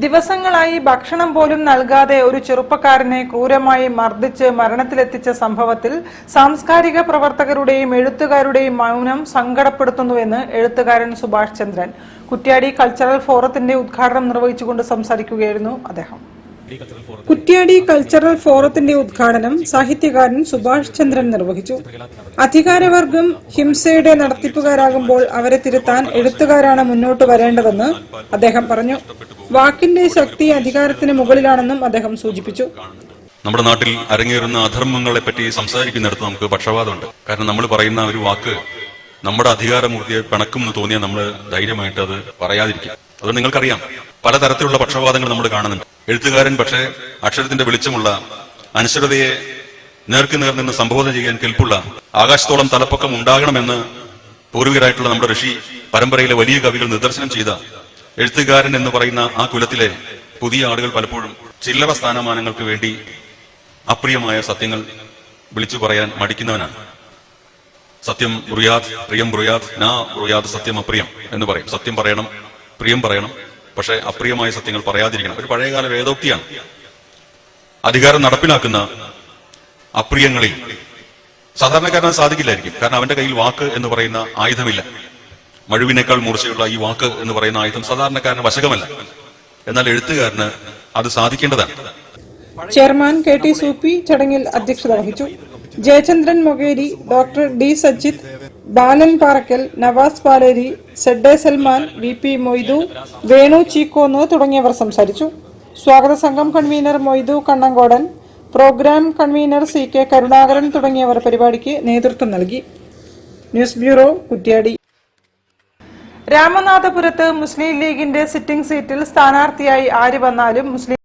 ദിവസങ്ങളായി ഭക്ഷണം പോലും നൽകാതെ ഒരു ചെറുപ്പക്കാരനെ ക്രൂരമായി മർദ്ദിച്ച് മരണത്തിലെത്തിച്ച സംഭവത്തിൽ സാംസ്കാരിക പ്രവർത്തകരുടെയും എഴുത്തുകാരുടെയും മൗനം സങ്കടപ്പെടുത്തുന്നുവെന്ന് എഴുത്തുകാരൻ സുഭാഷ് ചന്ദ്രൻ കുറ്റ്യാടി കൾച്ചറൽ ഫോറത്തിന്റെ ഉദ്ഘാടനം നിർവഹിച്ചുകൊണ്ട് സംസാരിക്കുകയായിരുന്നു അദ്ദേഹം. കുറ്റ്യാടി കൾച്ചറൽ ഫോറത്തിന്റെ ഉദ്ഘാടനം സാഹിത്യകാരൻ സുഭാഷ് ചന്ദ്രൻ നിർവഹിച്ചു. അധികാരവർഗം ഹിംസയുടെ നടത്തിപ്പുകാരാകുമ്പോൾ അവരെ തിരുത്താൻ എഴുത്തുകാരാണ് മുന്നോട്ട് വരേണ്ടതെന്ന് അദ്ദേഹം പറഞ്ഞു. വാക്കിന്റെ ശക്തി അധികാരത്തിന് മുകളിലാണെന്നും അദ്ദേഹം സൂചിപ്പിച്ചു. നമ്മുടെ നാട്ടിൽ അരങ്ങേറുന്ന അധർമ്മങ്ങളെ പറ്റി സംസാരിക്കുന്നിടത്ത് നമുക്ക് പക്ഷപാതമുണ്ട്. കാരണം നമ്മൾ പറയുന്ന ഒരു വാക്ക് നമ്മുടെ അധികാരമൂർത്തിയെ പിണക്കും എന്ന് തോന്നിയാൽ നമ്മൾ ധൈര്യമായിട്ട് അത് പറയാതിരിക്കും. അത് നിങ്ങൾക്കറിയാം, പലതരത്തിലുള്ള പക്ഷപാതങ്ങൾ നമ്മൾ കാണുന്നുണ്ട്. എഴുത്തുകാരൻ പക്ഷേ അക്ഷരത്തിന്റെ വെളിച്ചമുള്ള അനശ്വരതയെ നേർക്കുനേർ നിന്ന് സംബോധന ചെയ്യാൻ കെൽപ്പുള്ള ആകാശത്തോളം തലപ്പൊക്കം ഉണ്ടാകണമെന്ന് പൂർവികരായിട്ടുള്ള നമ്മുടെ ഋഷി പരമ്പരയിലെ വലിയ കവികൾ നിദർശനം ചെയ്ത എഴുത്തുകാരൻ എന്ന് പറയുന്ന ആ കുലത്തിലെ പുതിയ ആളുകൾ പലപ്പോഴും ചില്ലറ സ്ഥാനമാനങ്ങൾക്ക് വേണ്ടി അപ്രിയമായ സത്യങ്ങൾ വിളിച്ചു പറയാൻ മടിക്കുന്നവനാണ്. സത്യം ബ്രുയാത് പ്രിയം ബ്രുയാത് നാ ബ്രുയാത് സത്യം അപ്രിയം എന്ന് പറയും. സത്യം പറയണം, പ്രിയം പറയണം, പക്ഷെ അപ്രിയമായ സത്യങ്ങൾ പറയാതിരിക്കണം. ഒരു പഴയകാല വേദോക്തിയാണ്. അധികാരം നടപ്പിലാക്കുന്ന അപ്രിയങ്ങളിൽ സാധാരണക്കാരന് സാധിക്കില്ലായിരിക്കും. കാരണം അവന്റെ കയ്യിൽ വാക്ക് എന്ന് പറയുന്ന ആയുധമില്ല. മഴുവിനേക്കാൾ മൂർച്ചയുള്ള ഈ വാക്ക് എന്ന് പറയുന്ന ആയുധം സാധാരണക്കാരന് വശകമല്ല. എന്നാൽ എഴുത്തുകാരന് അത് സാധിക്കേണ്ടതാണ്. ചെയർമാൻ KT സൂപ്പി ചടങ്ങിൽ അധ്യക്ഷത വഹിച്ചു. ജയചന്ദ്രൻ മൊകേരി, ഡോക്ടർ D സജിത്, ബാലൻ പാറക്കൽ, നവാസ് പാലേരി, സെഡ്ഡെ സൽമാൻ, VP മൊയ്തു, വേണു ചീക്കോന്ന് തുടങ്ങിയവർ സംസാരിച്ചു. സ്വാഗത സംഘം convener Moythu Kannankodan, programme convener CK Karunakaran തുടങ്ങിയവർ പരിപാടിക്ക് നേതൃത്വം നൽകി. News bureau, Kuttiady. രാമനാഥപുരത്ത് മുസ്ലിം ലീഗിന്റെ സിറ്റിംഗ് സീറ്റിൽ സ്ഥാനാർത്ഥിയായി ആര് വന്നാലും മുസ്ലിം